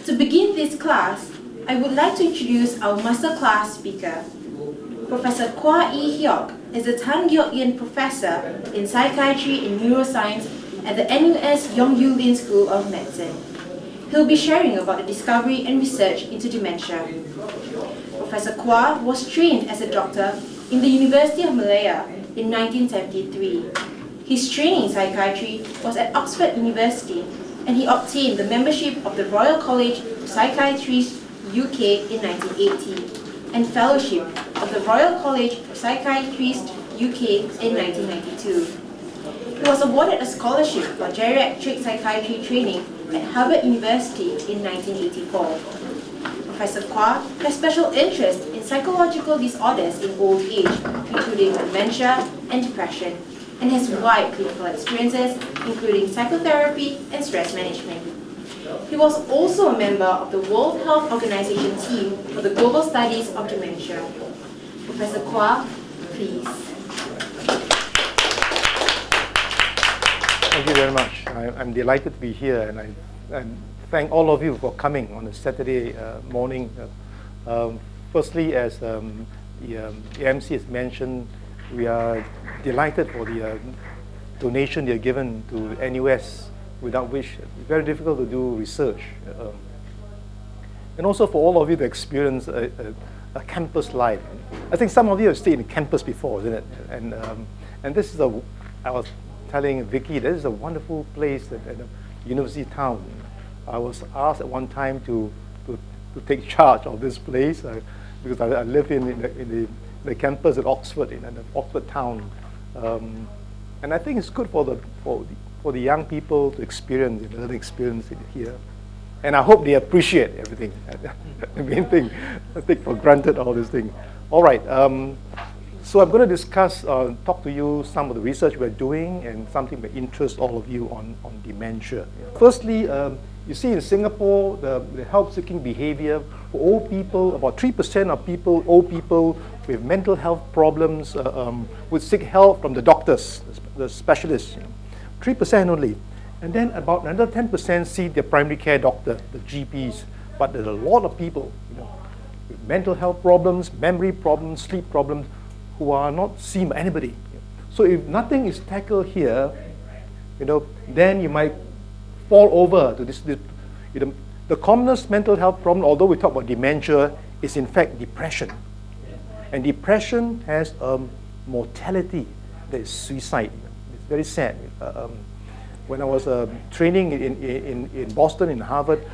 To begin this class, I would like to introduce our masterclass speaker. Professor Kua Ee Heok is a Geok Yin Professor in Psychiatry and Neuroscience at the NUS Benefactor School of Medicine. He'll be sharing about the discovery and research into dementia. Professor Kua was trained as a doctor in the University of Malaya in 1973. His training in psychiatry was at Oxford University, and he obtained the membership of the Royal College of Psychiatrists UK in 1980 and fellowship of the Royal College of Psychiatrists UK in 1992. He was awarded a scholarship for geriatric psychiatry training at Harvard University in 1984. Professor Kua has special interest in psychological disorders in old age, including dementia and depression, and has wide clinical experiences, including psychotherapy and stress management. He was also a member of the World Health Organization team for the Global Studies of Dementia. Professor Kua, please. Thank you very much. I'm delighted to be here, and I thank all of you for coming on a Saturday morning. Firstly, as the MC has mentioned, we are delighted for the donation you're given to NUS, without which it's very difficult to do research. And also for all of you to experience a campus life. I think some of you have stayed in campus before, isn't it? And this is I was telling Vicky, this is a wonderful place at a university town. I was asked at one time to take charge of this place because I live in the campus at Oxford, in the Oxford town. And I think it's good for the young people to experience the learning experience here. And I hope they appreciate everything. The main thing, I take for granted all this thing. All right, so I'm going to discuss, talk to you some of the research we're doing and something that interests all of you on dementia. Firstly, you see in Singapore, the help-seeking behavior for old people, about 3% of old people with mental health problems would seek help from the doctors, the specialists. 3% only. And then about another 10% see their primary care doctor, the GPs. But there's a lot of people, with mental health problems, memory problems, sleep problems, who are not seen by anybody. So if nothing is tackled here, then you might fall over to this. The commonest mental health problem, although we talk about dementia, is in fact depression. And depression has a mortality that is suicide. It's very sad. When I was training in Boston, in Harvard,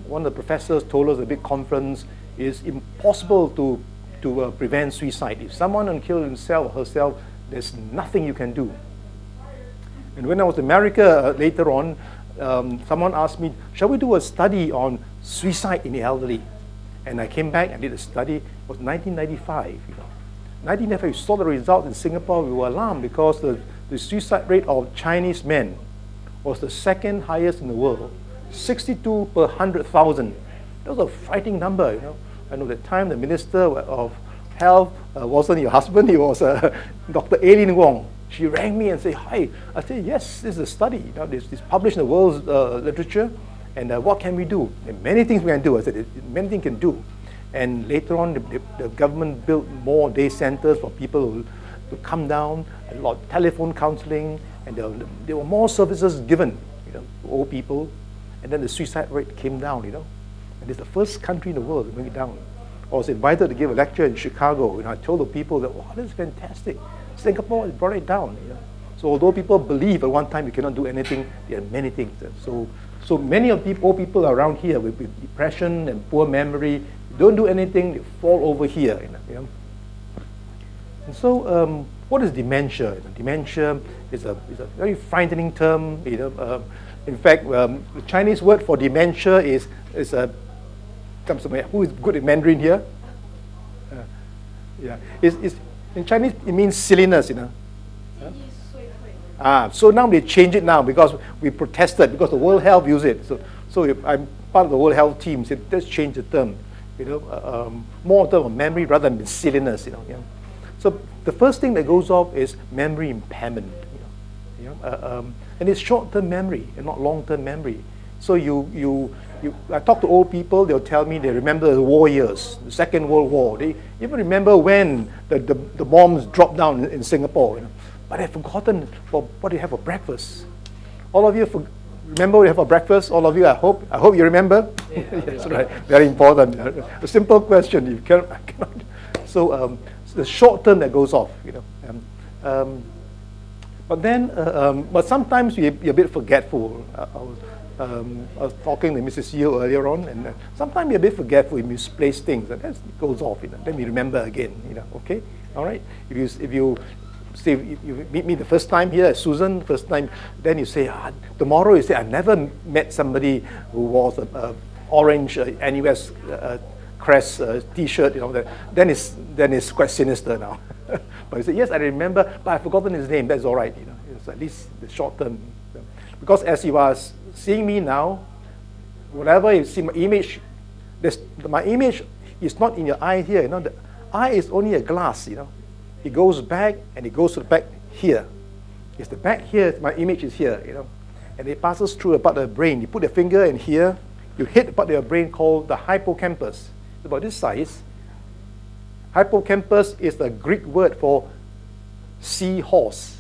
one of the professors told us at a big conference, it's impossible to prevent suicide. If someone killed himself or herself, there's nothing you can do. And when I was in America later on, someone asked me, shall we do a study on suicide in the elderly? And I came back and did a study. It was 1995. 1995, we saw the results in Singapore. We were alarmed because the suicide rate of Chinese men was the second highest in the world, 62 per 100,000. That was a frightening number. I know at the time the Minister of Health wasn't your husband, he was Dr. Aileen Wong. She rang me and said, hi. I said, yes, this is a study. This published in the world's literature, and what can we do? And many things we can do. I said, many things can do. And later on, the government built more day centers for people to come down, a lot of telephone counseling, and there were more services given to old people, and then the suicide rate came down, And it's the first country in the world to bring it down. I was invited to give a lecture in Chicago, and I told the people that, wow, this is fantastic. Singapore has brought it down. So although people believe at one time you cannot do anything, there are many things. So many of old people around here with depression and poor memory, don't do anything, they fall over here. And so what is dementia? Dementia is a very frightening term. In fact, the Chinese word for dementia is who is good at Mandarin here? In Chinese, it means silliness, So now they change it now because we protested, because the World Health use it. So if I'm part of the World Health team, so let's change the term. More term of memory rather than silliness. So the first thing that goes off is memory impairment. And it's short-term memory and not long-term memory. So you I talk to old people, they'll tell me they remember the war years, the Second World War. They even remember when the bombs dropped down in Singapore. You know. But they've forgotten what they have for breakfast. All of you remember what you have for breakfast? All of you, I hope you remember. Yeah. Yes, right. Very important. A simple question. You cannot. So the short term that goes off. You know. But sometimes you're a bit forgetful. I was talking to Mrs. Yeo earlier on, and sometimes you're a bit forgetful. You misplace things, and that goes off. You know. Then you remember again. You know. Okay. All right. If you say you meet me the first time here, Susan, first time, then you say tomorrow. You say I never met somebody who wore a orange NUS crest T-shirt. You know. Then it's quite sinister now. But you say yes, I remember, but I've forgotten his name. That's all right. You know. It's at least the short term. Because as you are seeing me now, whenever you see my image, my image is not in your eye here. You know, the eye is only a glass. You know, it goes back and it goes to the back here. It's the back here. My image is here. You know, and it passes through a part of the brain. You put your finger in here, you hit a part of your brain called the hippocampus. It's about this size. Hippocampus is the Greek word for seahorse.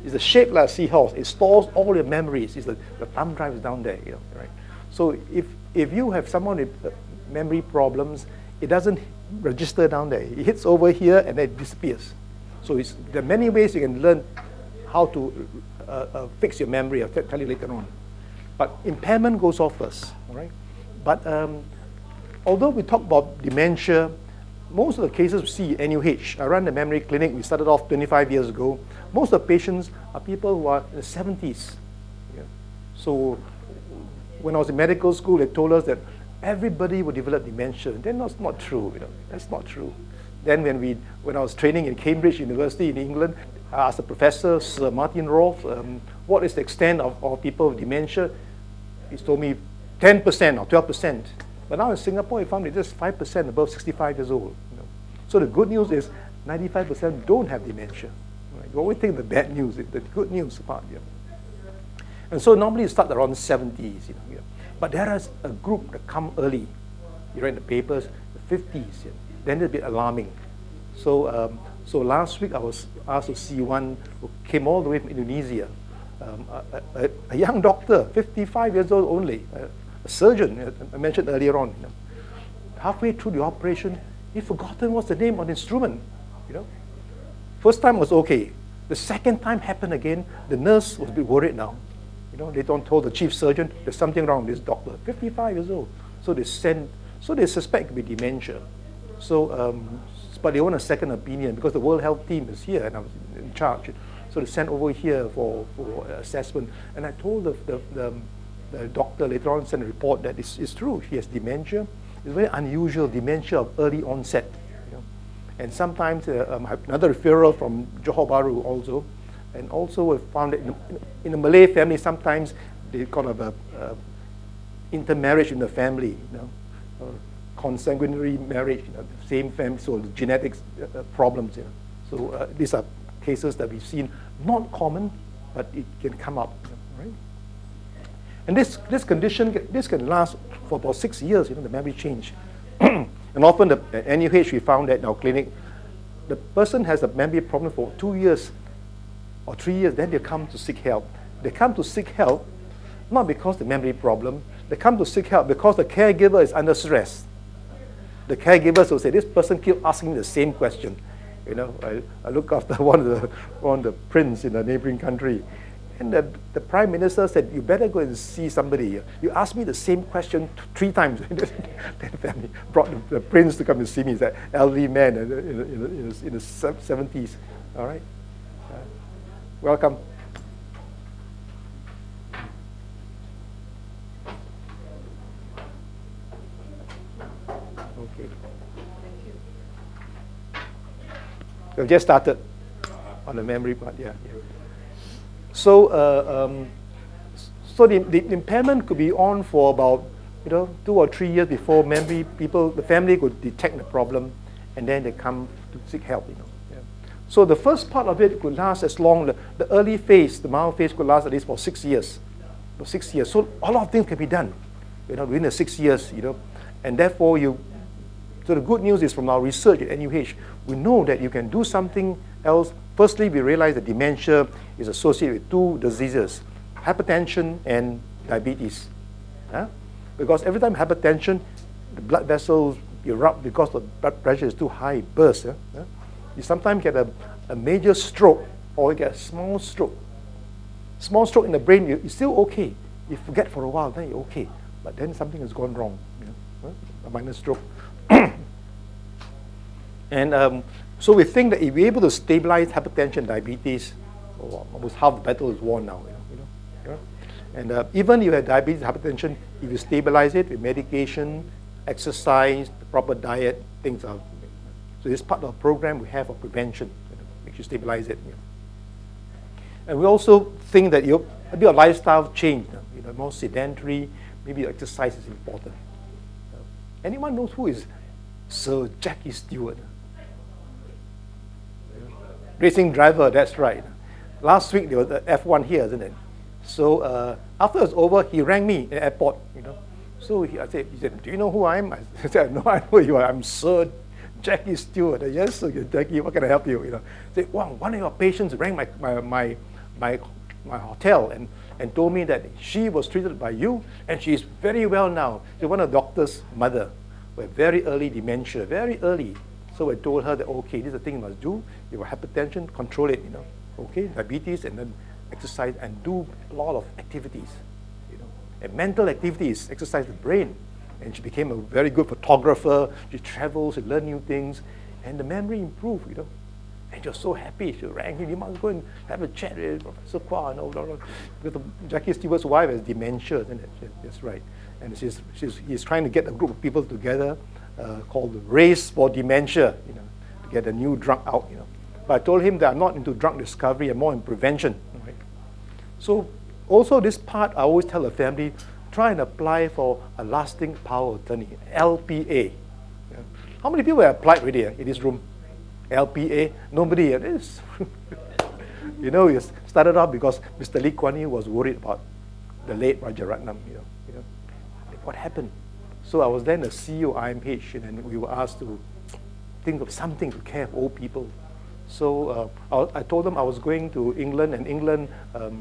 It's a shape like a seahorse. It stores all your memories. It's the thumb drive is down there, you know, right? So if you have someone with memory problems, it doesn't register down there. It hits over here and then it disappears. So there are many ways you can learn how to fix your memory. I'll tell you later on. But impairment goes off first, all right? But although we talk about dementia, most of the cases we see NUH. I run the memory clinic. We started off 25 years ago. Most of the patients are people who are in the 70s. Yeah. So when I was in medical school, they told us that everybody would develop dementia. Then that's not true. You know, that's not true. Then when I was training in Cambridge University in England, I asked the professor, Sir Martin Rolfe, what is the extent of people with dementia? He told me 10% or 12%. But now in Singapore, we found it's just 5% above 65 years old. You know. So the good news is 95% don't have dementia. Right? You always think the bad news, the good news part. Yeah. And so normally you start around 70s. You know, yeah. But there is a group that come early. You read the papers, the 50s. Yeah. Then it's a bit alarming. So last week I was asked to see one who came all the way from Indonesia. A young doctor, 55 years old only. A surgeon, I mentioned earlier on. You know. Halfway through the operation, he'd forgotten what's the name on the instrument. You know, first time was okay. The second time happened again. The nurse was a bit worried now. You know, they told the chief surgeon there's something wrong with this doctor. 55 years old. So they suspect it could be dementia. So, but they want a second opinion because the World Health Team is here and I was in charge. So they sent over here for assessment. And I told the doctor later on sent a report that it's true. He has dementia. It's very unusual dementia of early onset. You know. And sometimes another referral from Johor Bahru also. And also we found that in a Malay family, sometimes they kind of intermarriage in the family, you know, consanguinary marriage, you know, same family, so genetics problems. You know. So these are cases that we've seen, not common, but it can come up, you know, right? And this condition, this can last for about 6 years, you know, the memory change. And often at NUH, we found that in our clinic, the person has a memory problem for 2 years or 3 years, then they come to seek help. They come to seek help, not because the memory problem, they come to seek help because the caregiver is under stress. The caregivers will say, this person keeps asking the same question. You know, I look after one of the prince in a neighboring country. And the Prime Minister said, you better go and see somebody. You asked me the same question 3 times. Then family brought the prince to come and see me. He's an elderly man in the 70s. All right? Welcome. Okay. We've just started on the memory part, yeah. So, the impairment could be on for about 2 or 3 years before the family could detect the problem, and then they come to seek help. You know. Yeah. So the first part of it could last as long. The early phase, the mild phase, could last at least for 6 years. For 6 years. So a lot of things can be done. within the 6 years, and therefore so the good news is from our research at NUH, we know that you can do something else. Firstly, we realize that dementia is associated with two diseases, hypertension and diabetes. Because every time hypertension, the blood vessels erupt because the blood pressure is too high, it bursts. You sometimes get a major stroke, or you get a small stroke. Small stroke in the brain, you're still okay. You forget for a while, then you're okay. But then something has gone wrong, a minor stroke. And so we think that if we're able to stabilize hypertension, diabetes, almost half the battle is won now. And even if you have diabetes, hypertension, if you stabilize it with medication, exercise, the proper diet, things are. So this part of the program we have of prevention, make you stabilize it. And we also think that a bit of lifestyle change, more sedentary, maybe exercise is important. Anyone knows who is Sir Jackie Stewart? Racing driver, that's right. Last week there was the F1 here, isn't it? So after it's over, he rang me at the airport. So he said, "Do you know who I am?" I said, "No, I know who you are. I'm Sir Jackie Stewart." "Yes, Sir Jackie, what can I help you?" He said, "Wow, one of your patients rang my hotel and told me that she was treated by you and she's very well now. She's one of the doctor's mother with very early dementia, very early. So I told her that, okay, this is the thing you must do. You have hypertension, control it, okay, diabetes, and then exercise and do a lot of activities, and mental activities, exercise the brain." And she became a very good photographer. She travels, she learned new things, and the memory improved, And she was so happy. She rang him, "You must go and have a chat with Professor Kua." Because Jackie Stewart's wife has dementia, isn't it? That's right. And he's trying to get a group of people together called the Race for Dementia, to get a new drug out, But I told him that I'm not into drug discovery, I'm more in prevention. Right? So also this part, I always tell the family, try and apply for a lasting power of attorney, LPA. How many people have applied already in this room? LPA? Nobody. It is. It started off because Mr. Lee Kuan Yew was worried about the late Rajaratnam. What happened? So I was then the CEO of IMH, and we were asked to think of something to care for old people. So I told them I was going to England, and England have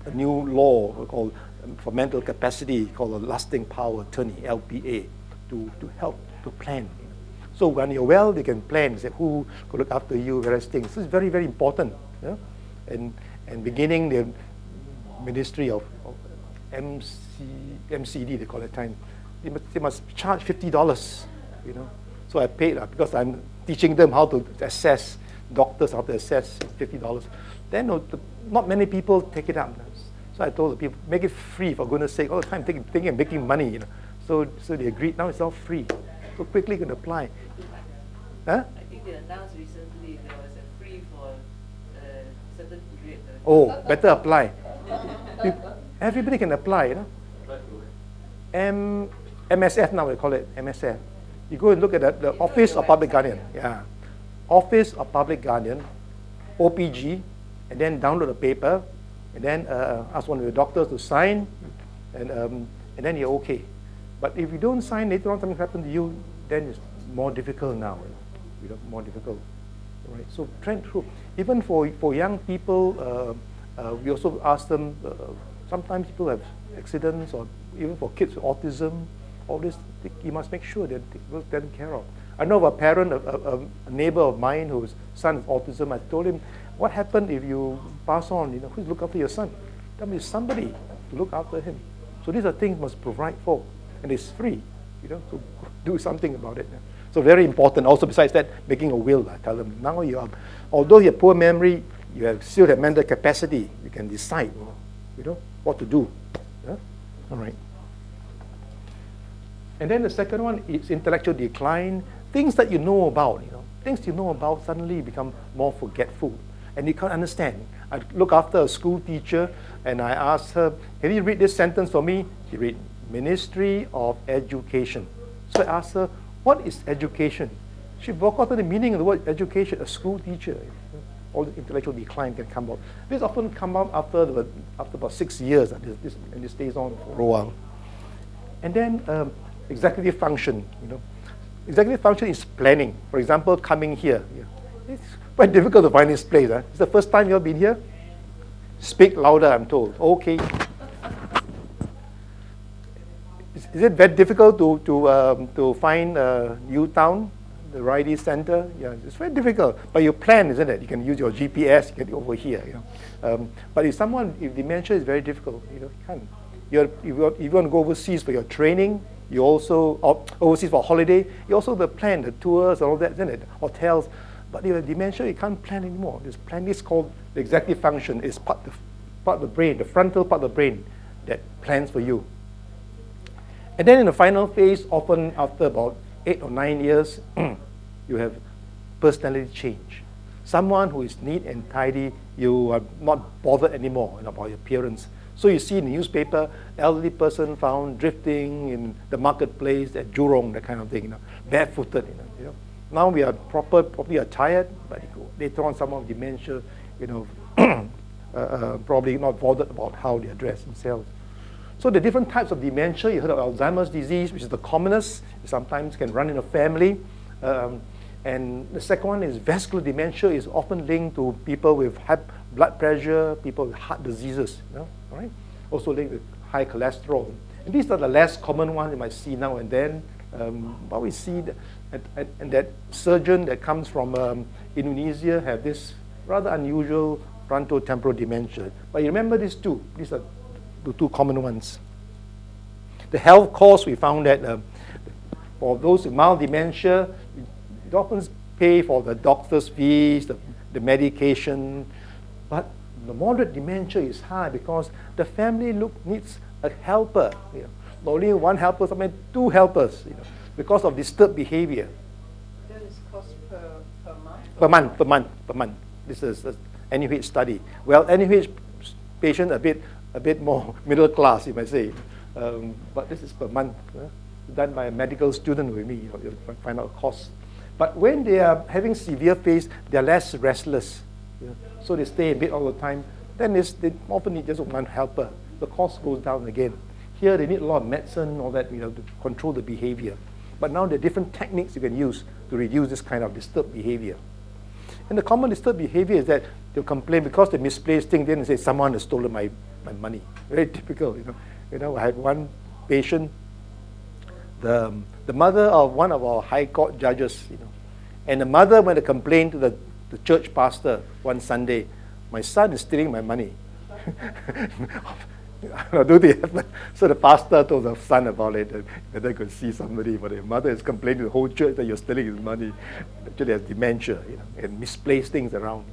a new law called for mental capacity called a lasting power attorney, LPA, to help to plan. So when you're well, they can plan, say who could look after you, various things. This is very, very important. And beginning the Ministry of MCD, they call it time, they must charge $50, So I paid because I'm teaching them how to assess, doctors how to assess $50. Then not many people take it up. So I told the people, make it free, for goodness sake. All the time thinking and making money, So they agreed, now it's all free. So quickly you can apply. I think they announced recently there was a free for a certain period. Oh, better apply. Everybody can apply, MSF now, we call it MSF. You go and look at the Office of Public Guardian. Yeah. Office of Public Guardian, OPG, and then download the paper, and then ask one of the doctors to sign, and then you're okay. But if you don't sign, later on something happens to you, then it's more difficult now. More difficult. Right? So trend through. Even for young people, we also ask them, sometimes people have accidents, or even for kids with autism, all this, you must make sure that it was taken care of. I know of a parent, a neighbor of mine whose son has autism. I told him, what happened if you pass on? Who's look after your son? Tell me somebody to look after him. So these are things must provide for, and it's free. So do something about it. So very important. Also, besides that, making a will. I tell them now although you have poor memory, you still have mental capacity. You can decide, what to do. Yeah? All right. And then the second one is intellectual decline. Things that you know about, things you know about suddenly become more forgetful, and you can't understand. I look after a school teacher, and I asked her, "Can you read this sentence for me?" She read, "Ministry of Education." So I asked her, "What is education?" She forgot the meaning of the word education. A school teacher, all the intellectual decline can come out. This often come out after about 6 years, and this stays on for a while. And then executive function, Executive function is planning. For example, coming here. It's quite difficult to find this place. It's the first time you've been here? Speak louder, I'm told. Okay. Is it very difficult to find Newtown, the Riley Center? Yeah, it's very difficult. But you plan, isn't it? You can use your GPS, get it over here. But if dementia is very difficult, you can't. If you want to go overseas for your training, you also, overseas for holiday, you also plan the tours and all that, isn't it? Hotels. But if you have dementia, you can't plan anymore. This plan is called the executive function. It's part of the brain, the frontal part of the brain that plans for you. And then in the final phase, often after about 8 or 9 years, you have personality change. Someone who is neat and tidy, you are not bothered anymore about your appearance. So you see in the newspaper, elderly person found drifting in the marketplace at Jurong, that kind of thing, barefooted. Now we are properly attired, but later on someone with dementia, probably not bothered about how they dress themselves. So the different types of dementia, you heard of Alzheimer's disease, which is the commonest, sometimes can run in a family. And the second one is vascular dementia, is often linked to people with high blood pressure, people with heart diseases, all right? Also linked with high cholesterol. And these are the less common ones you might see now and then. But we see that surgeon that comes from Indonesia have this rather unusual frontotemporal dementia. But you remember these two. These are the two common ones. The health costs, we found that for those with mild dementia, it often pay for the doctor's fees, the medication. But the moderate dementia is high because the family needs a helper. Not only one helper, sometimes two helpers, because of disturbed behavior. That is cost per month? Per month. This is an NUH study. Well, NUH patient a bit more middle class, you might say. But this is per month, done by a medical student with me, you find out costs. But when they are having severe phase, they are less restless. So they stay in bed all the time. Then they often need just one helper. The cost goes down again. Here they need a lot of medicine, all that, to control the behavior. But now there are different techniques you can use to reduce this kind of disturbed behavior. And the common disturbed behavior is that they'll complain because they misplace things, then they say, someone has stolen my money. Very typical, I had one patient, the mother of one of our high court judges, and the mother went to complain to the church pastor one Sunday, my son is stealing my money. So the pastor told the son about it, that they could see somebody, but the mother is complaining to the whole church that you're stealing his money. Actually has dementia, and misplaced things around.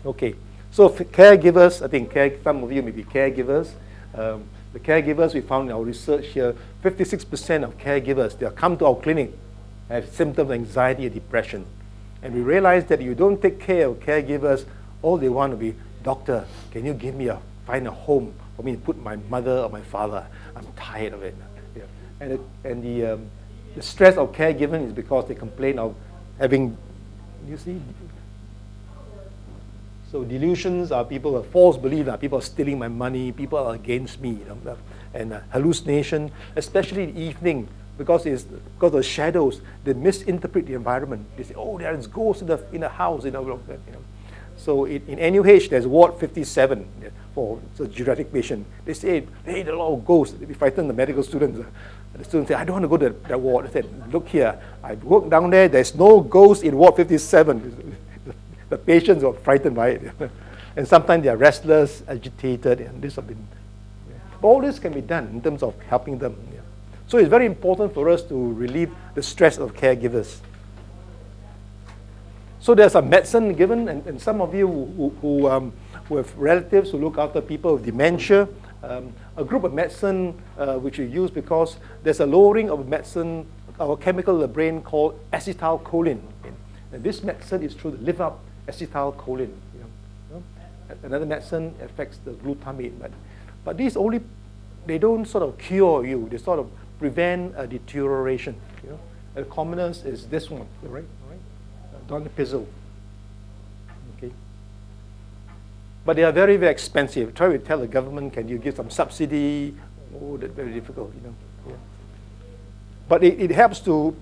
Okay, so for caregivers, I think some of you may be caregivers. The caregivers, we found in our research here, 56% of caregivers, they come to our clinic, have symptoms of anxiety and depression. And we realized that if you don't take care of caregivers, all they want to be, doctor, can you find a home for me to put my mother or my father? I'm tired of it. And the stress of caregiving is because they complain of having, so delusions are people, false belief that people are stealing my money, people are against me, and hallucination, especially in the evening, because of the shadows, they misinterpret the environment. They say, oh, there is ghosts in the house, So in NUH, there's Ward 57 for a geriatric patient. They say, hey, there are a lot of ghosts. They frighten the medical students. The students say, I don't want to go to that ward. I said, look here, I worked down there. There's no ghost in Ward 57. The patients are frightened by it. And sometimes they are restless, agitated, and this have been. But all this can be done in terms of helping them. So it's very important for us to relieve the stress of caregivers. So there's a medicine given, and some of you who have relatives who look after people with dementia, a group of medicine which we use because there's a lowering of medicine, our chemical in the brain called acetylcholine. And this medicine is through the liver acetylcholine. Another medicine affects the glutamate, but these they don't sort of cure you. They sort of prevent a deterioration. The commonest is this one, right? Donepezil. Okay. But they are very, very expensive. Try to tell the government, can you give some subsidy? Oh, that's very difficult, you know. Yeah. But it helps to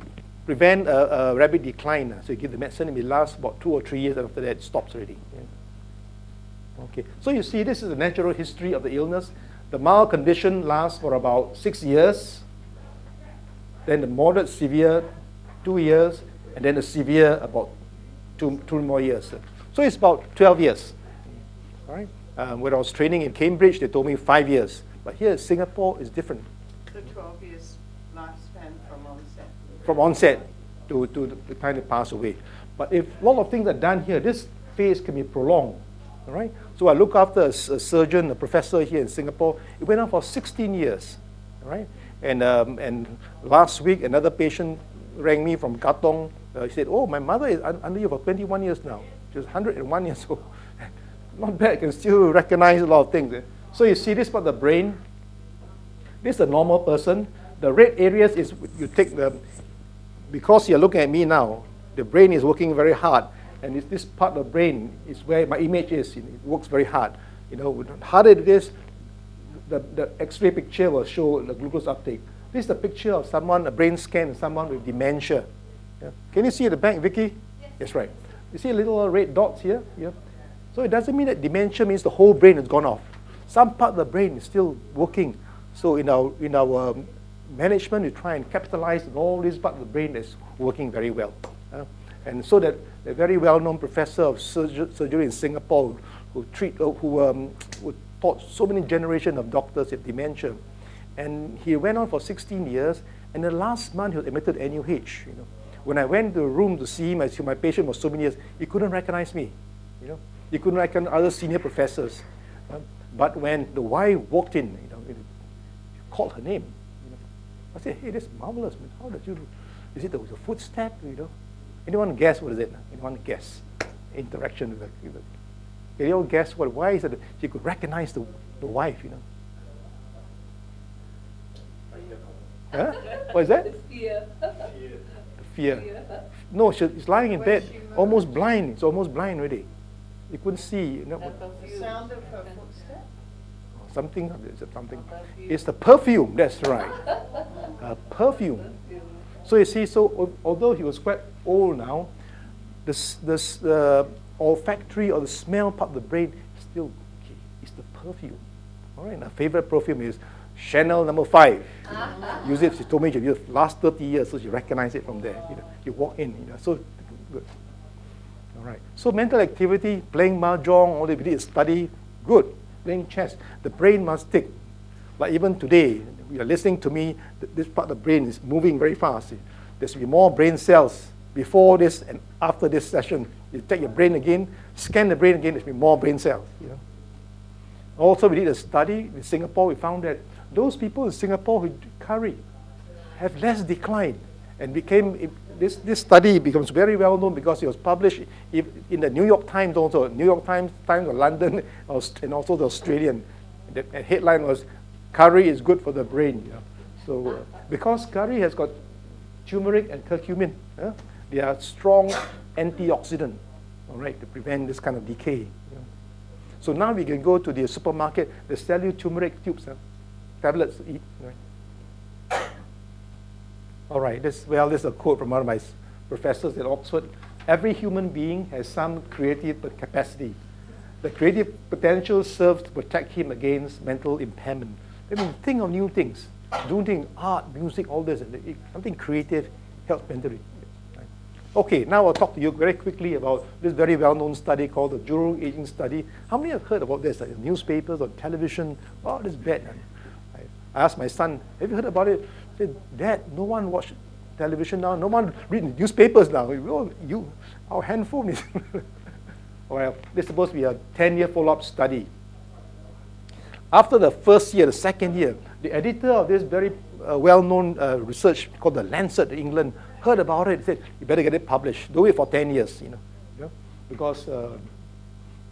prevent a rapid decline. So you give the medicine, it may last about 2 or 3 years, and after that it stops already. Yeah. Okay, so you see this is the natural history of the illness. The mild condition lasts for about 6 years, then the moderate severe 2 years, and then the severe about two more years. So it's about 12 years. All right. When I was training in Cambridge, they told me 5 years. But here in Singapore, it's different. So 12 years lifespan from onset. From onset to the time they pass away. But if a lot of things are done here, this phase can be prolonged. All right? So I look after a surgeon, a professor here in Singapore. It went on for 16 years. All right? And last week, another patient rang me from Katong. He said, oh, my mother is under you for 21 years now. She's 101 years old. Not bad, can still recognize a lot of things. So you see this part of the brain. This is a normal person. The red areas is you take the, because you're looking at me now, the brain is working very hard. And this part of the brain is where my image is. It works very hard. You know, the harder it is, the X-ray picture will show the glucose uptake. This is a picture of someone, a brain scan of someone with dementia. Yeah. Can you see at the back, Vicky? Yes. Yes, right. You see little red dots here? Yeah. So it doesn't mean that dementia means the whole brain has gone off. Some part of the brain is still working. So in our management, we try and capitalize on all this part of the brain that's working very well. And so that a very well-known professor of surgery in Singapore who taught so many generations of doctors with dementia. And he went on for 16 years, and the last month he was admitted to NUH. You know. When I went to the room to see him, I see my patient was so many years, he couldn't recognize me. You know. He couldn't recognize other senior professors. But when the wife walked in, you know, he called her name. You know. I said, hey, that's marvelous, man. How did you do? Is it a footstep? You know? Anyone guess what is it? Anyone guess? Interaction with the can you all guess what? Why is it that she could recognize the wife, you know? Huh? What is that? Fear. Fear. No, she's lying in bed, almost blind. It's almost blind already. You couldn't see. You know, The sound of her footsteps? something. It's the perfume. That's right. Perfume. So you see, so although he was quite old now, the olfactory or the smell part of the brain is still okay. It's the perfume. All right. My favorite perfume is Chanel No. 5. Use it. She told me she used it last 30 years, so she recognized it from there. You know, you walk in. You know, so good. All right. So mental activity, playing mahjong, all they did is study. Good. Playing chess. The brain must tick. Like even today, you're listening to me. This part of the brain is moving very fast. There should be more brain cells before this and after this session. You take your brain again, scan the brain again. There should be more brain cells. You know. Also, we did a study in Singapore. We found that those people in Singapore who do curry have less decline, and this study becomes very well known because it was published in the New York Times also, New York Times of London, and also the Australian. The headline was, "Curry is good for the brain." You know? So because curry has got turmeric and curcumin, they are strong antioxidant, all right, to prevent this kind of decay. You know? So now we can go to the supermarket. They sell you turmeric tubes, tablets to eat. Right? All right, this is a quote from one of my professors at Oxford. Every human being has some creative capacity. The creative potential serves to protect him against mental impairment. I mean, think of new things. Do things, art, music, all this. Something creative helps mentally. Right? Okay, now I'll talk to you very quickly about this very well-known study called the Jurong Aging Study. How many have heard about this? Like newspapers or television? Oh, this is bad. I asked my son, have you heard about it? He said, Dad, no one watch television now. No one read newspapers now. Our handphone is... Well, this is supposed to be a 10-year follow-up study. After the first year, the second year, the editor of this very well-known research called The Lancet in England heard about it. He said, you better get it published. Do it for 10 years, you know because,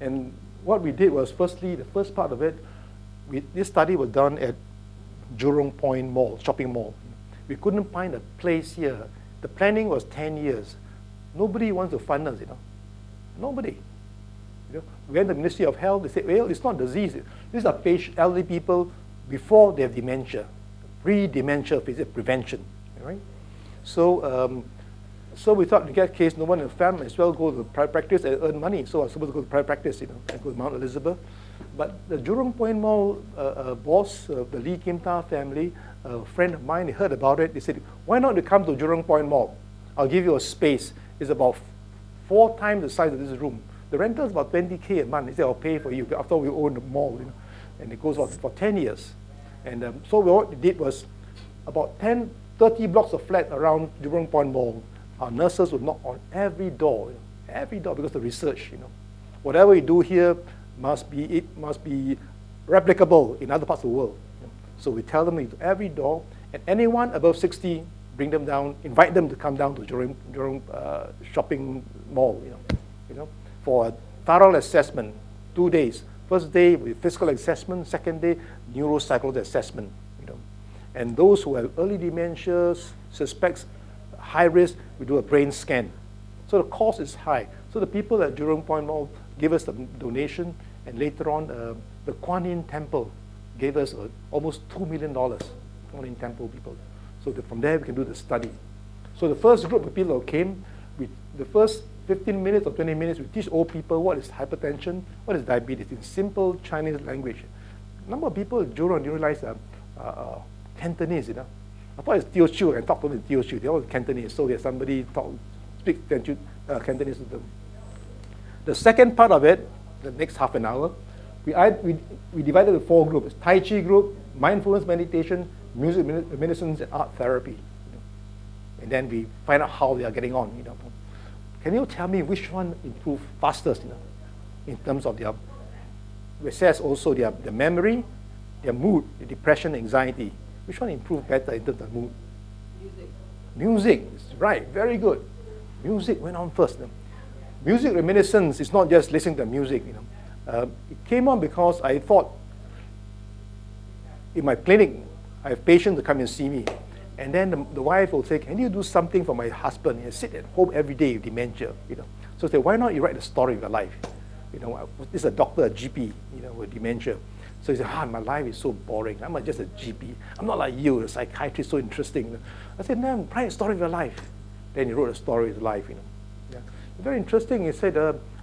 and what we did was, firstly, the first part of it, this study was done at Jurong Point Mall, shopping mall. We couldn't find a place here. The planning was 10 years. Nobody wants to fund us, you know. Nobody. You know, we went to the Ministry of Health. They said, well, it's not disease. These are elderly people before they have dementia, pre-dementia prevention, right? So, so we thought to get case, no one in the family as well go to private practice and earn money. So I was supposed to go to private practice, and go to Mount Elizabeth. But the Jurong Point Mall boss, the Lee Kim Ta family, a friend of mine, they heard about it. They said, why not you come to Jurong Point Mall? I'll give you a space. It's about 4 times the size of this room. The rental is about 20K a month. He said, I'll pay for you after we own the mall. And it goes on for 10 years. And so what we did was about 30 blocks of flat around Jurong Point Mall. Our nurses would knock on every door, every door, because of research. Whatever we do here must be replicable in other parts of the world. So we tell them into every door, and anyone above 60, bring them down, invite them to come down to Jurong shopping mall, for a thorough assessment, 2 days. First day with physical assessment, second day neuropsychological assessment. And those who have early dementias, suspects high risk, we do a brain scan. So the cost is high. So the people at Jurong Point Mall give us the donation, and later on, the Kuan Yin Temple gave us almost $2 million. Kuan Yin Temple people. So from there we can do the study. So the first group of people who came, the first 15 minutes or 20 minutes, we teach old people what is hypertension, what is diabetes in simple Chinese language. A number of people in Jurong didn't realize Cantonese, I thought it's Teochew, and talk to them in Teochew. They all Cantonese, so there's somebody speak Cantonese to them. The second part of it, the next half an hour, we divided into 4 groups: Tai Chi group, mindfulness meditation, music medicine, and art therapy. And then we find out how they are getting on. Can you tell me which one improved fastest? In terms of their, we assess also their memory, their mood, their depression, anxiety. Which one improved better in terms of mood? Music. Music, right, very good. Music went on first. Music reminiscence is not just listening to music. It came on because I thought in my clinic, I have patients to come and see me. And then the wife will say, can you do something for my husband? I sit at home every day with dementia. So I say, why not you write the story of your life? This is a doctor, a GP, with dementia. So he said, my life is so boring. I'm just a GP. I'm not like you, the psychiatrist, so interesting. I said, no, write a story of your life. Then he wrote a story of his life. Yeah. Very interesting. He said,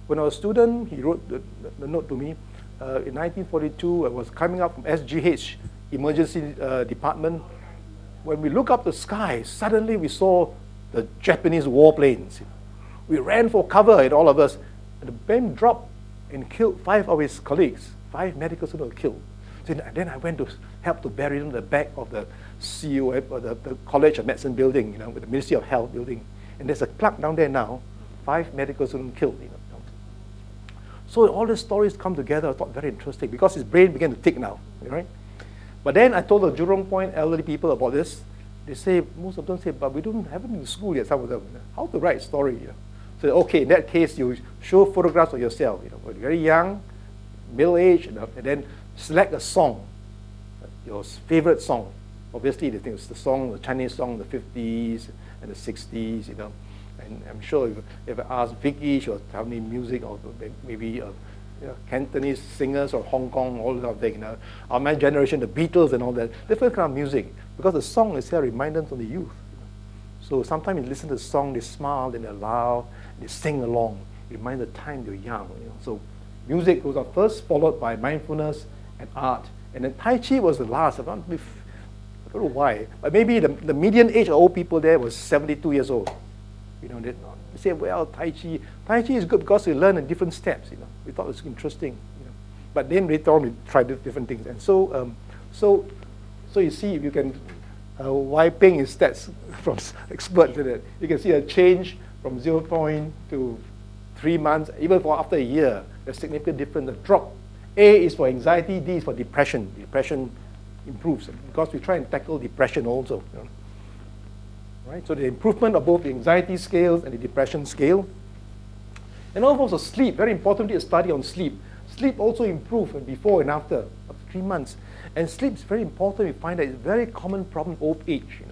when I was a student, he wrote the note to me. In 1942, I was coming up from SGH, emergency department. When we look up the sky, suddenly we saw the Japanese warplanes. We ran for cover, and all of us. And the plane dropped and killed 5 of his colleagues. 5 medical students were killed. So then I went to help to bury them in the back of the COF, or the College of Medicine building, with the Ministry of Health building. And there's a plaque down there now, 5 medical students killed. So all these stories come together. I thought very interesting because his brain began to tick now, right? But then I told the Jurong Point elderly people about this. They say, most of them say, but we haven't been to school yet, some of them. How to write a story? So okay, in that case, you show photographs of yourself. When you're very young, middle age, and then select a song, your favorite song. Obviously, they think it's the song, the Chinese song, the 50s and the 60s, And I'm sure if I ask Vicky, she'll tell me music, or maybe Cantonese singers or Hong Kong, all that thing. Of my generation, the Beatles and all that, different kind of music, because the song is here reminders from the youth. So sometimes you listen to the song, they smile, then they laugh, they sing along. It reminds the time they're young. So music was first, followed by mindfulness and art. And then Tai Chi was the last. I don't know why. But maybe the median age of old people there was 72 years old. They say, well, Tai Chi is good because you learn in different steps. We thought it was interesting. But then later on, we tried different things. And so you see, if you can, wiping his stats from experts, you can see a change from 0 point to 3 months, even for after a year. There's significant difference. The drop. A is for anxiety, D is for depression. Depression improves because we try and tackle depression also. Right? So the improvement of both the anxiety scales and the depression scale. And also sleep, very importantly, a study on sleep. Sleep also improved before and after 3 months. And sleep is very important. We find that it's a very common problem in old age.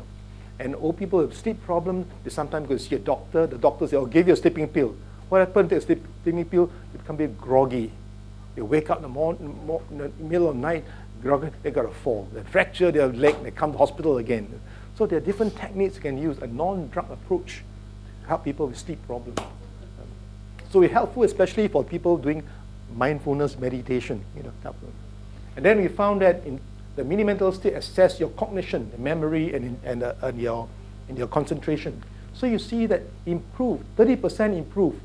And old people with sleep problems, they sometimes go to see a doctor. The doctor says, I'll give you a sleeping pill. What happens to a sleeping pill? You become a bit groggy. They wake up in the middle of the night, they got a fall. They fracture their leg, they come to hospital again. So there are different techniques you can use, a non-drug approach to help people with sleep problems. So it's helpful, especially for people doing mindfulness meditation. Helpful. And then we found that in the mini mental state assess your cognition, the memory, and your concentration. So you see that improve, 30% improve,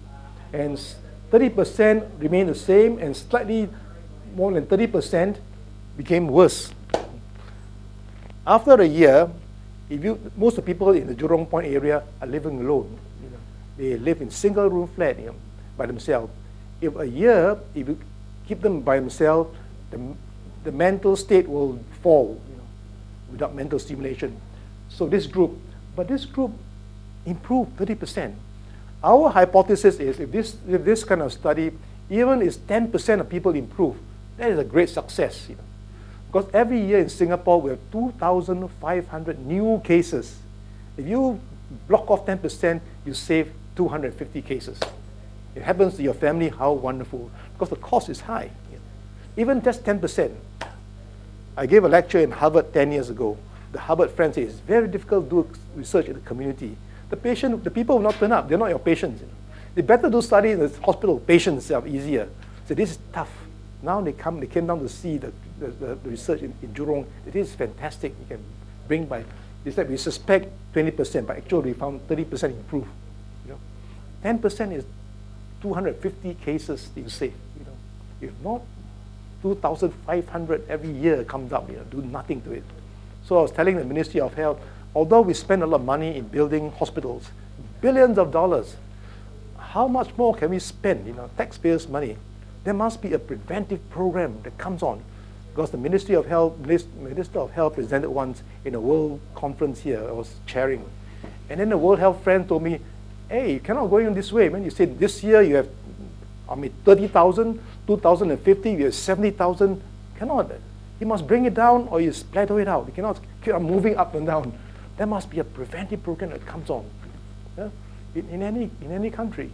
and 30% remain the same, and slightly more than 30% became worse. After a year, most of the people in the Jurong Point area are living alone. They live in single-room flat by themselves. If a year, if you keep them by themselves, the mental state will fall without mental stimulation. So this group improved 30%. Our hypothesis is if this kind of study, even if 10% of people improve, that is a great success. Because every year in Singapore, we have 2,500 new cases. If you block off 10%, you save 250 cases. It happens to your family, how wonderful. Because the cost is high. Even just 10%. I gave a lecture in Harvard 10 years ago. The Harvard friends say it's very difficult to do research in the community. The people will not turn up. They're not your patients. They better do study in the hospital. Patients are easier. So this is tough. Now they came down to see the research in Jurong. It is fantastic. You can bring by, they said we suspect 20%, but actually we found 30% improve. 10% is 250 cases you save. If not, 2,500 every year comes up. Do nothing to it. So I was telling the Ministry of Health, although we spend a lot of money in building hospitals, billions of dollars, how much more can we spend? Taxpayers' money. There must be a preventive program that comes on, because the Minister of Health presented once in a world conference here. I was chairing, and then the World Health friend told me, "Hey, you cannot go in this way, man. You said this year you have, 30,000, 2050 you have 70,000. Cannot. You must bring it down, or you splatter it out. You cannot keep on moving up and down. There must be a preventive program that comes on." In any country.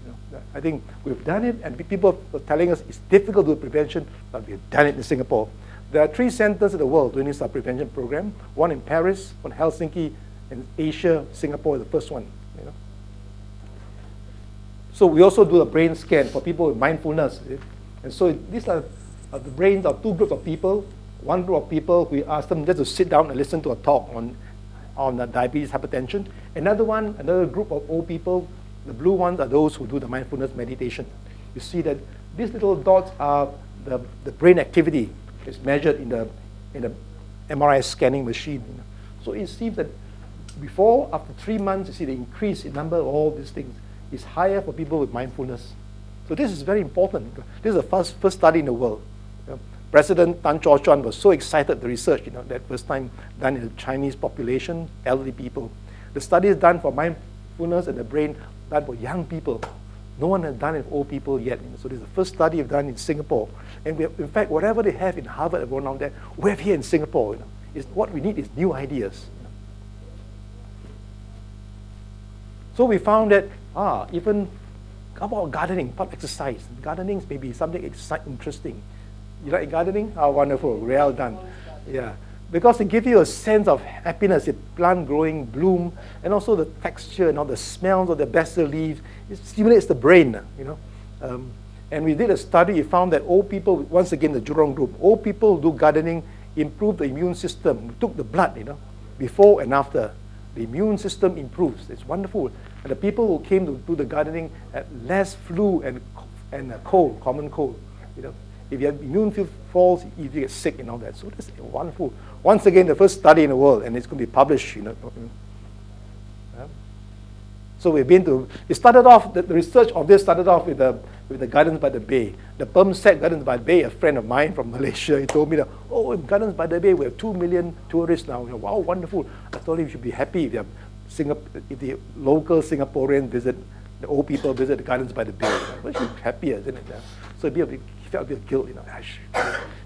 I think we've done it, and people are telling us it's difficult to do prevention, but we've done it in Singapore. There are 3 centers in the world doing this prevention program. One in Paris, one in Helsinki, and Asia, Singapore is the first one. So we also do a brain scan for people with mindfulness. And so these are the brains of 2 groups of people. One group of people, we ask them just to sit down and listen to a talk on diabetes, hypertension. Another group of old people, the blue ones are those who do the mindfulness meditation. You see that these little dots are the brain activity. It's measured in the MRI scanning machine. So it seems that after 3 months, you see the increase in number of all these things is higher for people with mindfulness. So this is very important. This is the first study in the world. President Tan Chor Chuan was so excited the research, that first time done in the Chinese population, elderly people. The study is done for mindfulness and the brain, done for young people. No one has done it for old people yet. So this is the first study we've done in Singapore. And in fact, whatever they have in Harvard and around there, we have here in Singapore. What we need is new ideas. So we found that even about gardening, part exercise. Gardening may be something interesting. You like gardening? Oh, wonderful. Well done. Yeah. Because it gives you a sense of happiness, the plant growing, bloom, and also the texture and all the smells of the basil leaves. It stimulates the brain, And we did a study. We found that old people, once again, the Jurong group, old people who do gardening improve the immune system. We took the blood, before and after. The immune system improves. It's wonderful. And the people who came to do the gardening had less flu and cold, common cold, If your immune falls, you get sick and all that. So that's wonderful. Once again, the first study in the world, and it's going to be published. So it started off, the research of this started off with the Gardens by the Bay. The Permsec Gardens by the Bay, a friend of mine from Malaysia, he told me that, in Gardens by the Bay, we have 2 million tourists now. Wow, wonderful. I told him you should be happy if the local Singaporeans visit, the old people visit the Gardens by the Bay. We should be happier, isn't it? So he felt a bit of guilt,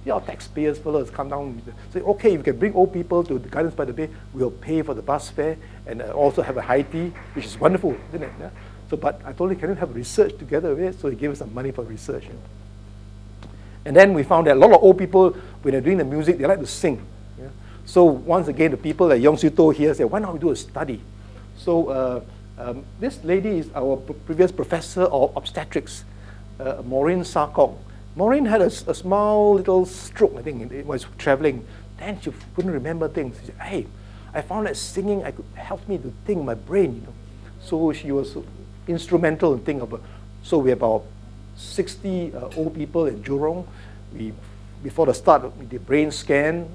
Our taxpayers fellows come down. Say, okay, if you can bring old people to the Gardens by the Bay, we'll pay for the bus fare and also have a high tea, which is wonderful, isn't it? So, but I told him, can you have research together with it? So he gave us some money for research. And then we found that a lot of old people, when they're doing the music, they like to sing. Yeah? So once again, the people at Yong Siew Toh here said, why not we do a study? So this lady is our previous professor of obstetrics, Maureen Sarkong. Maureen had a small little stroke, I think, it was traveling. Then she couldn't remember things. She said, hey, I found that singing helped me to think my brain, you know. So she was instrumental in thinking of so we have about 60 old people in Jurong. Before the start, we did brain scan,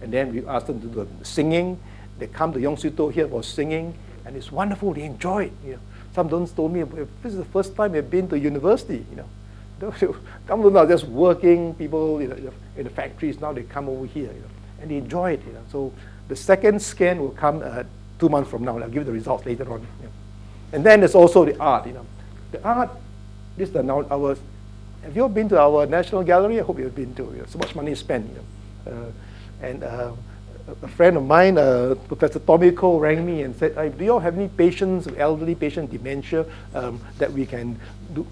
and then we asked them to do the singing. They come to Yong Siew Toh here for singing, and it's wonderful. They enjoy it. You know. Some don't told me this is the first time they've been to university. You know, some of them are just working people in the factories. Now they come over here, you know, and they enjoy it. You know. So the second scan will come 2 months from now. I'll give you the results later on. You know. And then there's also the art. You know, the art. This is our. Have you all been to our National Gallery? I hope you've been to. You know, so much money spent. You know. A friend of mine, Professor Tommy Cole, rang me and said, do you all have any patients, elderly patient dementia, that we can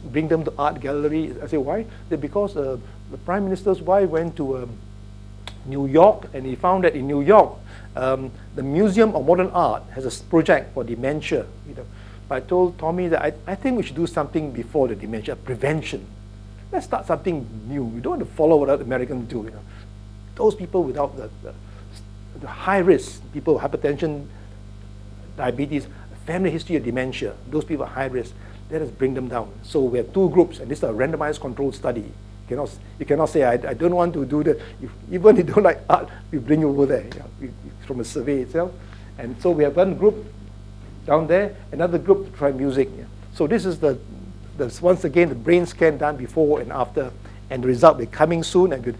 bring them to art gallery? I said, why? Said, because the Prime Minister's wife went to New York, and he found that in New York, the Museum of Modern Art has a project for dementia. You know. I told Tommy that I think we should do something before the dementia, prevention. Let's start something new. We don't want to follow what other Americans do. You know. Those people without the high risk, people with hypertension, diabetes, family history of dementia, those people are high risk, let us bring them down. So we have 2 groups, and this is a randomized controlled study. You cannot say, I don't want to do that. Even if you don't like art, we bring you over there, you know, from a survey itself. And so we have one group down there, another group to try music. Yeah. So this is once again, the brain scan done before and after, and the result will be coming soon. And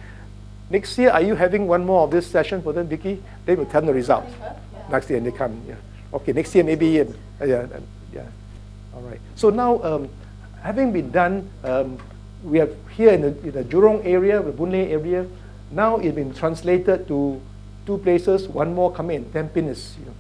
next year, are you having one more of this session for them, Vicky? They will tell the results. Yeah. Next year, and they come. Yeah. Okay, next year maybe. Yeah. All right. So now, having been done, we are here in the Jurong area, the Boon Lay area. Now it's been translated to 2 places. One more coming in Tampines. You know.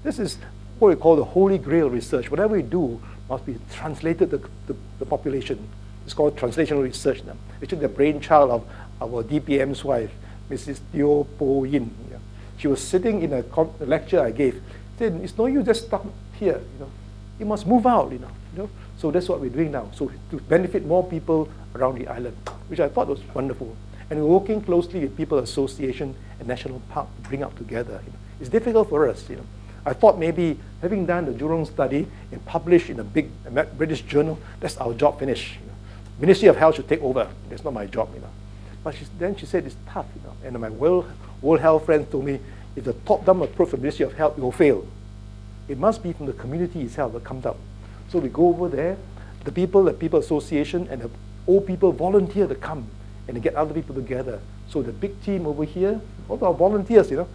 This is what we call the Holy Grail research. Whatever we do must be translated to the population. It's called translational research now. It's the brainchild of our DPM's wife, Mrs. Teo Po Yin. Yeah. She was sitting in a lecture I gave. She said, it's no use just stop here. You know, you must move out. You know. So that's what we're doing now. So to benefit more people around the island, which I thought was wonderful. And we're working closely with People Association and National Park to bring up together. You know. It's difficult for us. You know. I thought maybe having done the Jurong study and published in a big British journal, that's our job finished. You know. Ministry of Health should take over. That's not my job. You know. But then she said it's tough, you know. And my World Health friends told me, if the top-down approach from the Ministry of Health, it will fail. It must be from the community itself that comes up. So we go over there, the People Association and the old people volunteer to come and to get other people together. So the big team over here, all our volunteers, you know,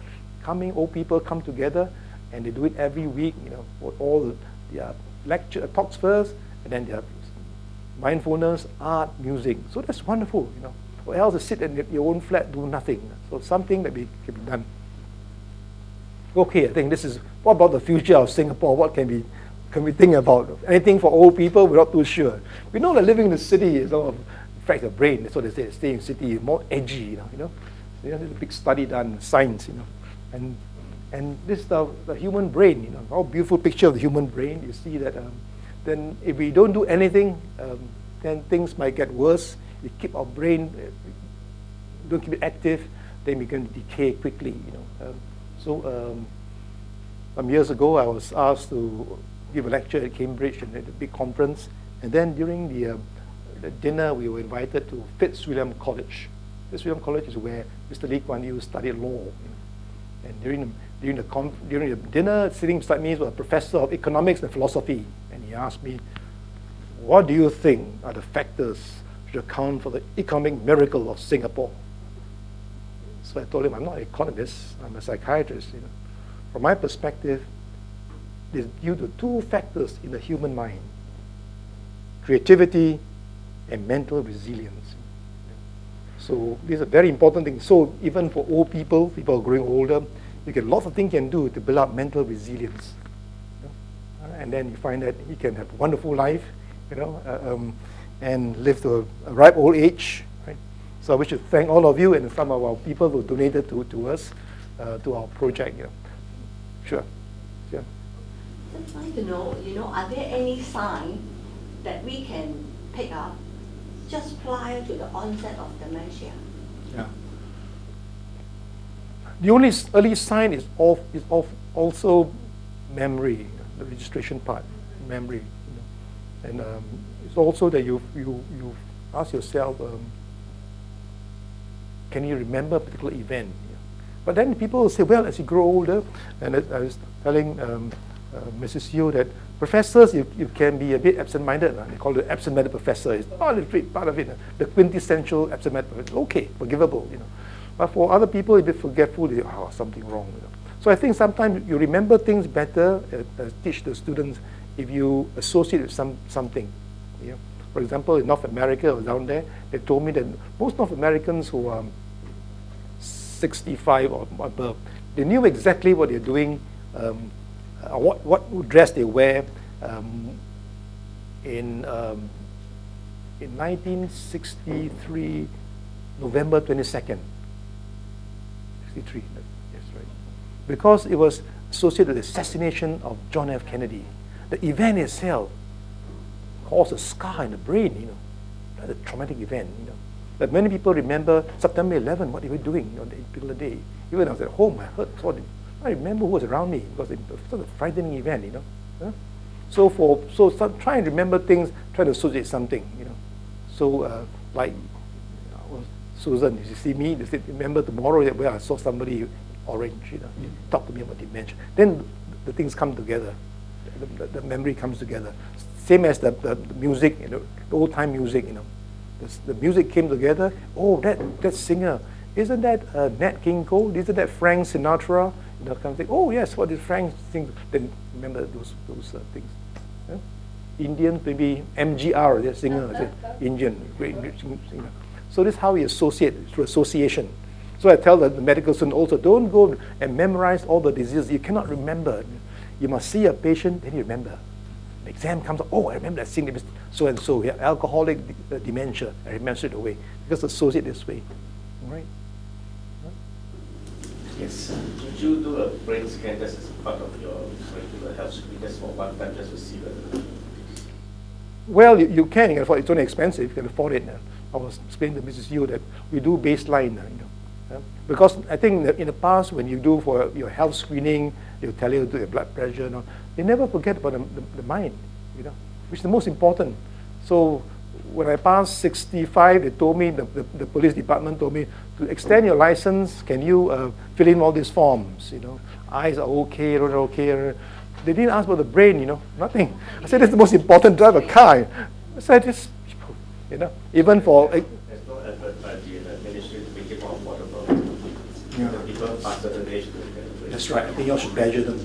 old people come together, and they do it every week, you know, all the lecture talks first, and then their mindfulness, art, music. So that's wonderful, you know. Or else to sit in your own flat, do nothing. So something that can be done. Okay, I think this is, what about the future of Singapore? What can we think about? Anything for old people? We're not too sure. We know that living in the city is affects the brain. That's what they say. Staying in the city is more edgy, you know. There's a big study done in science, you know. And this is the human brain, you know. How beautiful picture of the human brain. You see that then if we don't do anything, then things might get worse. We keep our brain, don't keep it active, then we can decay quickly, you know. Some years ago, I was asked to give a lecture at Cambridge and at a big conference, and then during the dinner, we were invited to Fitzwilliam College. Fitzwilliam College is where Mr. Lee Kuan Yew studied law. You know. And during the dinner, sitting beside me was a professor of economics and philosophy, and he asked me, what do you think are the factors to account for the economic miracle of Singapore? So I told him, I'm not an economist, I'm a psychiatrist. You know. From my perspective, it's due to 2 factors in the human mind: creativity and mental resilience. So these are very important things. So even for old people are growing older, you get lots of things you can do to build up mental resilience. You know? And then you find that you can have a wonderful life, you know, and live to a ripe old age. Right? So I wish to thank all of you and some of our people who donated to us, to our project. Sure. Yeah. Just like to know, are there any signs that we can pick up just prior to the onset of dementia? Yeah. The only early sign is also memory, the registration part, memory. And it's also that you ask yourself, can you remember a particular event? But then people will say, well, as you grow older, and I was telling Mrs. Yu that professors, you can be a bit absent-minded. They call it absent-minded professor. It's part of it. The quintessential absent-minded professor. Okay, forgivable. But for other people, a bit forgetful. Something wrong. So I think sometimes you remember things better. Teach the students if you associate with something. For example, in North America or down there, they told me that most North Americans who are 65 or above, they knew exactly what they're doing, what dress they wear. In 1963, November 22nd, 63, yes, right. Because it was associated with the assassination of John F. Kennedy. The event itself caused a scar in the brain, a traumatic event, But many people remember September 11, what they were doing on that particular day. Even when I was at home, I remember who was around me because it was such a frightening event, So try and remember things, try to associate something, So like Susan, if you see me, they said, remember tomorrow where I saw somebody orange, You talk to me about dementia. Then the things come together. The memory comes together. Same as the music, the old-time music, The music came together. Oh, that singer, isn't that Nat King Cole? Isn't that Frank Sinatra? Kind of thing. Oh yes, what did Frank sing? Then remember those things. Indian, maybe MGR, the singer, Indian, great singer. So this is how we associate, through association. So I tell the medical student also, don't go and memorize all the diseases. You cannot remember. You must see a patient, then you remember. The exam comes up, oh, I remember that thing, so and so. Yeah, alcoholic dementia, I remember it away. Because associate this way. All right? Yes. Did you do a brain scan just as part of your regular health screening, just for one time, just to see whether? Well, you can afford it. It's only expensive. You can afford it. I was explaining to Mrs. Yu that we do baseline. Because I think in the past, when you do for your health screening, they'll tell you to do your blood pressure. They never forget about the mind, which is the most important. So when I passed 65, they told me, the police department told me, to extend your license, can you fill in all these forms? Eyes are okay, roads are okay. They didn't ask about the brain, nothing. I said, that's the most important, drive a car. I said, just people, even for... There's no effort by the ministry to make it more affordable. The people past certain age to get a brain. That's right, I think you all should badger them.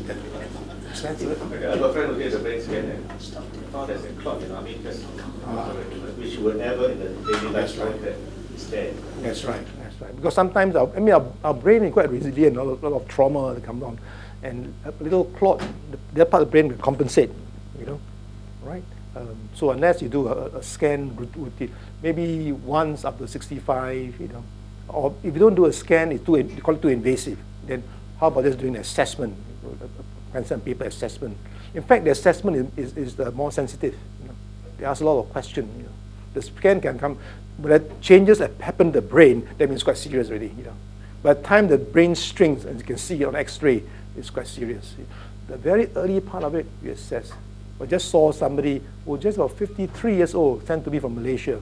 Expensive. I have a friend who did a brain scan and found there's a clot, just which would never in the daily life that is there. That's right. Because sometimes our brain is quite resilient, a lot of trauma that comes on. And a little clot, that part of the brain will compensate, right? So unless you do a scan routine, maybe once up to 65, or if you don't do a scan, you call it too invasive. Then how about just doing an assessment, pencil and paper assessment? In fact, the assessment is the more sensitive. They ask a lot of questions. The scan can come, but the changes that happen to the brain, that means quite serious already. By the time the brain strings, as you can see on X-ray, it's quite serious. The very early part of it, we assess. I just saw somebody who was just about 53 years old, sent to me from Malaysia.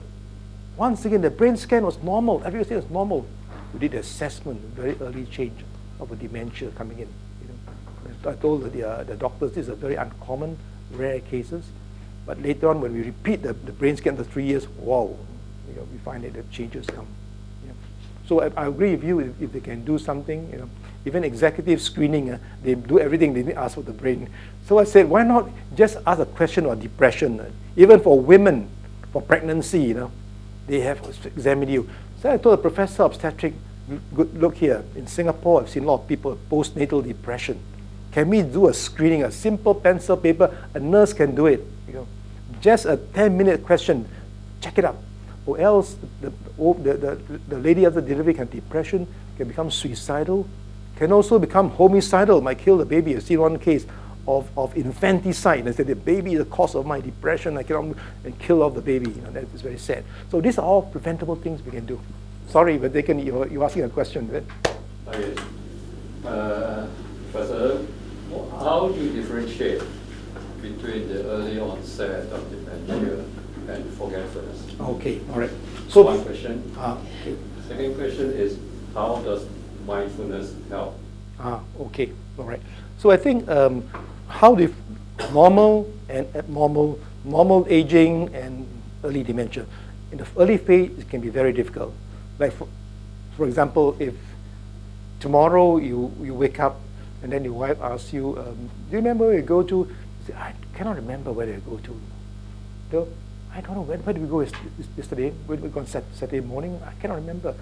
Once again, the brain scan was normal. Everything was normal. We did the assessment, very early change of a dementia coming in. I told the doctors this is a very uncommon, rare cases. But later on, when we repeat the brain scan for 3 years, wow, we find that the changes come. So I agree with you if they can do something. Even executive screening, they do everything. They ask for the brain. So I said, why not just ask a question on depression? Even for women, for pregnancy, they have examined you. So I told the professor of obstetric, look here, in Singapore, I've seen a lot of people with postnatal depression. Can we do a screening, a simple pencil paper? A nurse can do it. Just a 10-minute question, check it up. or else the lady after delivery can have depression, can become suicidal, can also become homicidal, might kill the baby. I've seen one case of infanticide. They said the baby is the cause of my depression, I cannot, and kill off the baby. That is very sad. So these are all preventable things we can do. Sorry, but you're asking a question, right? Okay. Professor, how do you differentiate between the early onset of dementia and forgetfulness? Okay, all right. So one question. Okay. Second question is, how does mindfulness help? Okay, all right. So I think how the normal and abnormal, normal aging and early dementia. In the early phase, it can be very difficult. Like for example, if tomorrow you wake up and then your wife asks you, do you remember where you go to? You say, I cannot remember where I go to. So, I don't know, where did we go yesterday? Where did we go on Saturday morning? I cannot remember.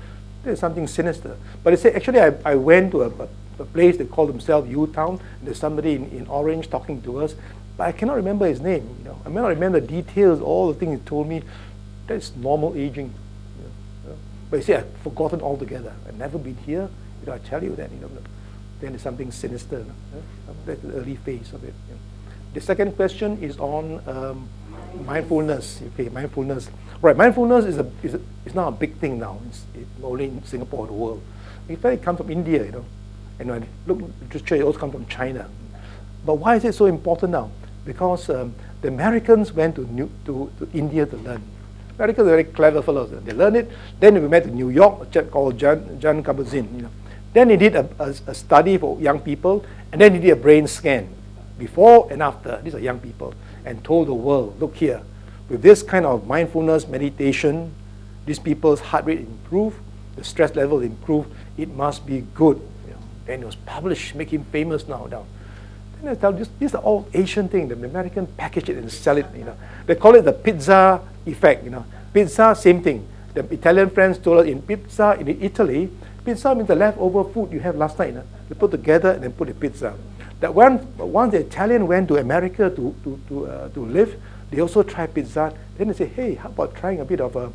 There's something sinister. But they say, actually, I went to a place they call themselves U-Town. There's somebody in orange talking to us, but I cannot remember his name. I may not remember the details, all the things he told me. That's normal aging. But you say, I've forgotten altogether. I've never been here. I tell you that. Then there's something sinister. That's the early phase of it. The second question is on mindfulness. Okay, mindfulness. Right, mindfulness is not a big thing now. It's only in Singapore and the world. In fact, it comes from India, And when I look at literature, it also comes from China. But why is it so important now? Because the Americans went to India to learn. Americans are very clever fellows. They learned it. Then we went to New York, a chap called John Kabat-Zinn. Then he did a study for young people, and then he did a brain scan, before and after. These are young people, and told the world, look here, with this kind of mindfulness meditation, these people's heart rate improved, the stress level improved. It must be good. And it was published, make him famous now. Then I tell you, these are all Asian things. The American package it and sell it. They call it the pizza effect. Pizza, same thing. The Italian friends told us in Italy, pizza means the leftover food you have last night. They put together and then put a pizza. That once the Italian went to America to live, they also tried pizza. Then they say, hey, how about trying a bit of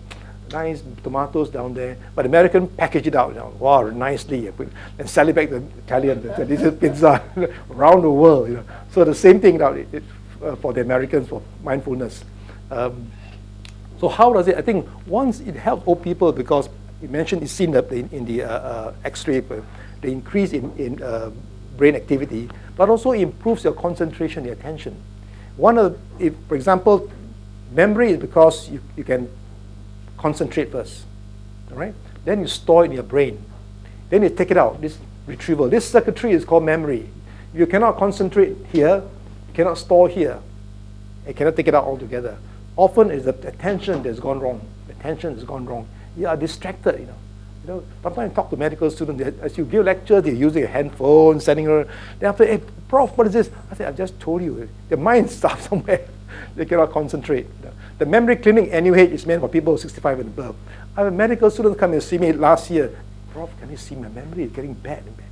nice tomatoes down there? But the American package it out, wow, nicely, and sell it back to the Italian. This is pizza around the world. So the same thing now for the Americans for mindfulness. So how does it? I think once it helps old people because you mentioned it's seen in the X-ray, the increase in brain activity, but also improves your concentration, your attention. For example, memory is because you can concentrate first, all right? Then you store it in your brain. Then you take it out, this retrieval. This circuitry is called memory. You cannot concentrate here, you cannot store here, you cannot take it out altogether. Often it's the attention that's gone wrong. Attention has gone wrong. You are distracted, Sometimes I talk to medical students, as you give lectures, they're using a handphone, sending her. Then after, hey, Prof, what is this? I said, I just told you. Their mind's stuck somewhere. They cannot concentrate. The memory clinic anyway is meant for people 65 and above. I have a medical student come and see me last year. Prof, can you see my memory? It's getting bad and bad.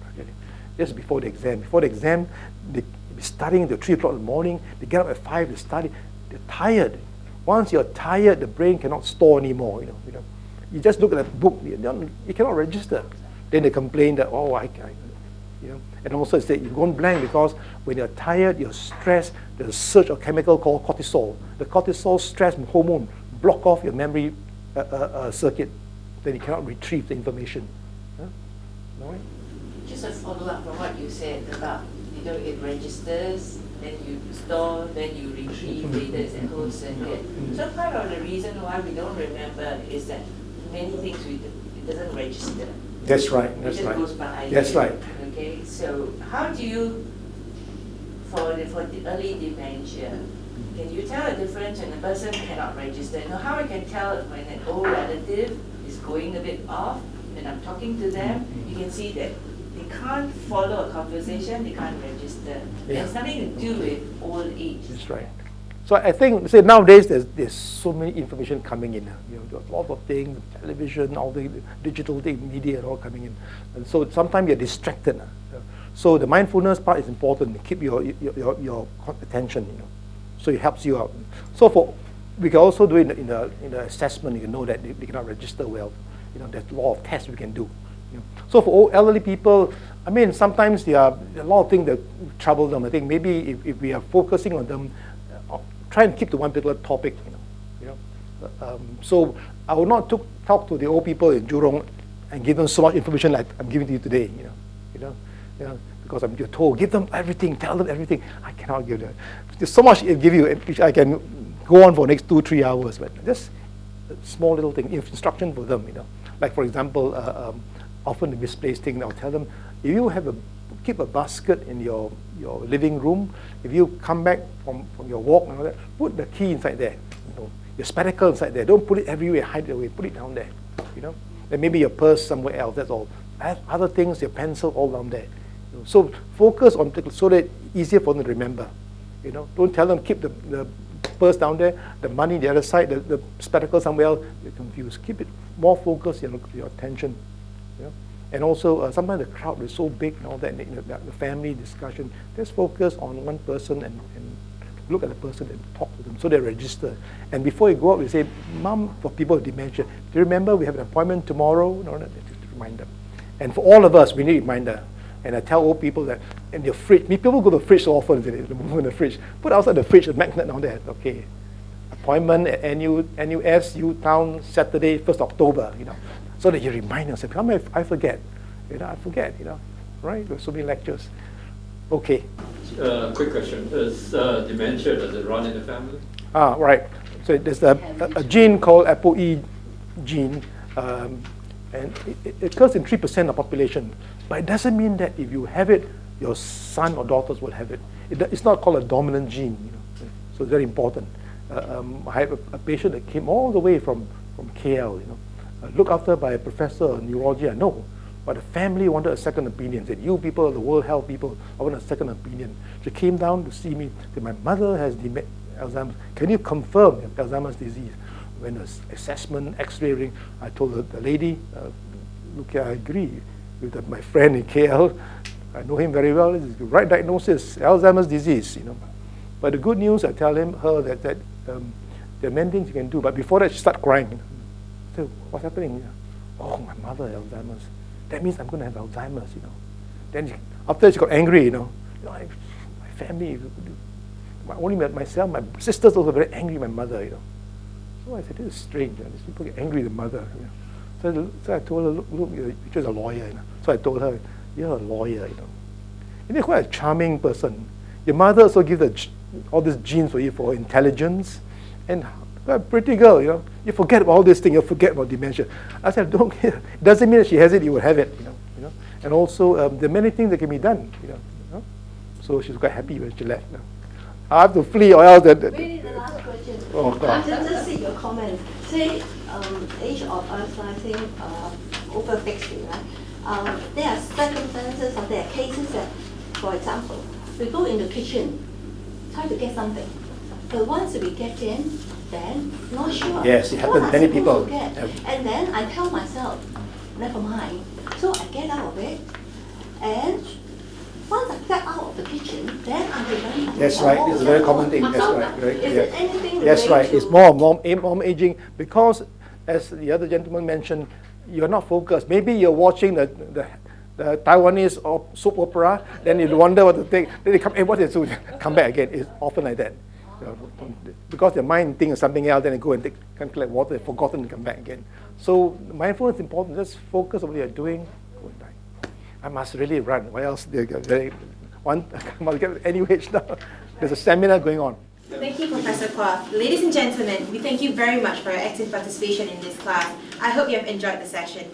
Just before the exam. Before the exam, they be studying till 3 o'clock in the morning. They get up at 5, they study. They're tired. Once you're tired, the brain cannot store anymore. You just look at a book, you cannot register. Then they complain that, and also say you've gone blank because when you're tired, you're stressed, there's a surge of chemical called cortisol. The cortisol stress hormone block off your memory circuit. Then you cannot retrieve the information. No? Just a follow-up from what you said about, it registers, then you store, then you retrieve data as it goes and So part of the reason why we don't remember is that many things it doesn't register. That's right. It just goes by. That's right. Okay, so how do you, for the early dementia, can you tell a difference when a person cannot register? How I can tell when an old relative is going a bit off, when I'm talking to them, you can see that they can't follow a conversation, they can't register. Yeah. It has nothing to do with old age. That's right. So I think, nowadays there's so many information coming in. There's a lot of things, television, all the digital media are all coming in. And so sometimes you're distracted. So the mindfulness part is important to keep your attention, So it helps you out. So for we can also do it in the assessment. You know that they cannot register well. There's a lot of tests we can do. So for old elderly people, I mean, sometimes there are a lot of things that trouble them. I think maybe if we are focusing on them, try and keep to one particular topic. So I will not talk to the old people in Jurong and give them so much information like I'm giving to you today. Because you're told, give them everything, tell them everything. I cannot give that. There's so much I give you, which I can go on for the next 2-3 hours. But just a small little thing, instruction for them. Like for example, often the misplaced thing. I'll tell them, if you keep a basket in your living room, if you come back from your walk and all that, put the key inside there. Your spectacle inside there. Don't put it everywhere, hide it away. Put it down there. Then maybe your purse somewhere else. That's all. Other things, your pencil, all down there. So focus on so that it's easier for them to remember. Don't tell them keep the purse down there, the money the other side, the spectacle somewhere else. You're confused. Keep it more focused. Your attention. And also sometimes the crowd is so big and all that. The family discussion. Just focus on one person and look at the person and talk to them so they register. And before you go out, we say, Mom, for people with dementia, do you remember we have an appointment tomorrow? No, just remind them. And for all of us, we need a reminder. And I tell old people that in your fridge, people go to the fridge so often, they move in the fridge. Put outside the fridge a magnet down there. Okay, appointment at NUS U Town Saturday, 1st October. So that you remind yourself. How many I forget? I forget. Right? There's so many lectures. Okay. Quick question: is dementia, does it run in the family? Right. So there's a gene called ApoE gene, and it occurs in 3% of population. But it doesn't mean that if you have it, your son or daughters will have it. It's not called a dominant gene. So it's very important. I have a patient that came all the way from KL. Looked after by a professor of neurology. I know. But the family wanted a second opinion. Said, you people, the World Health people, I want a second opinion. She came down to see me. Said, my mother has Alzheimer's. Can you confirm Alzheimer's disease? When the assessment, X-ray, I told the lady, look, I agree with my friend in KL. I know him very well. It's the right diagnosis, Alzheimer's disease. But the good news, I tell her that there are many things you can do. But before that, she started crying. So what's happening? Oh, my mother has Alzheimer's. That means I'm going to have Alzheimer's, Then after she got angry, my family, only myself, my sisters also very angry with my mother, So I said, this is strange. These people get angry with the mother. So I told her, look, you're just a lawyer. So I told her, you're a lawyer. And you're quite a charming person. Your mother also gives all these genes for you for intelligence, and a pretty girl, You forget about all this thing, you forget about dementia. I said, don't care. It doesn't mean that she has it, you will have it, And also, there are many things that can be done, So she's quite happy when she left. I have to flee or else. Really, the last question. Oh, God. Just see your comment. Say, age of us, I think, over 60, right? There are circumstances or there are cases that, for example, we go in the kitchen, try to get something. But once we get in, then not sure. Yes, it happens. Many people. And then I tell myself, never mind. So I get out of it, and once I get out of the kitchen, then I remember. That's right. It's a very common thing. That's right. Right. Is it anything That's right. It's more mom aging because, as the other gentleman mentioned, you're not focused. Maybe you're watching the Taiwanese soap opera, then you wonder what to take. Then they come, hey, what is it? Come back again. It's often like that. Because their mind thinks of something else, then they go and can't collect water, they've forgotten to come back again. So mindfulness is important. Just focus on what you're doing. Go and die. I must really run. Why else? I must get NUH now. There's a seminar going on. Thank you, Professor Kua. Ladies and gentlemen, we thank you very much for your active participation in this class. I hope you have enjoyed the session.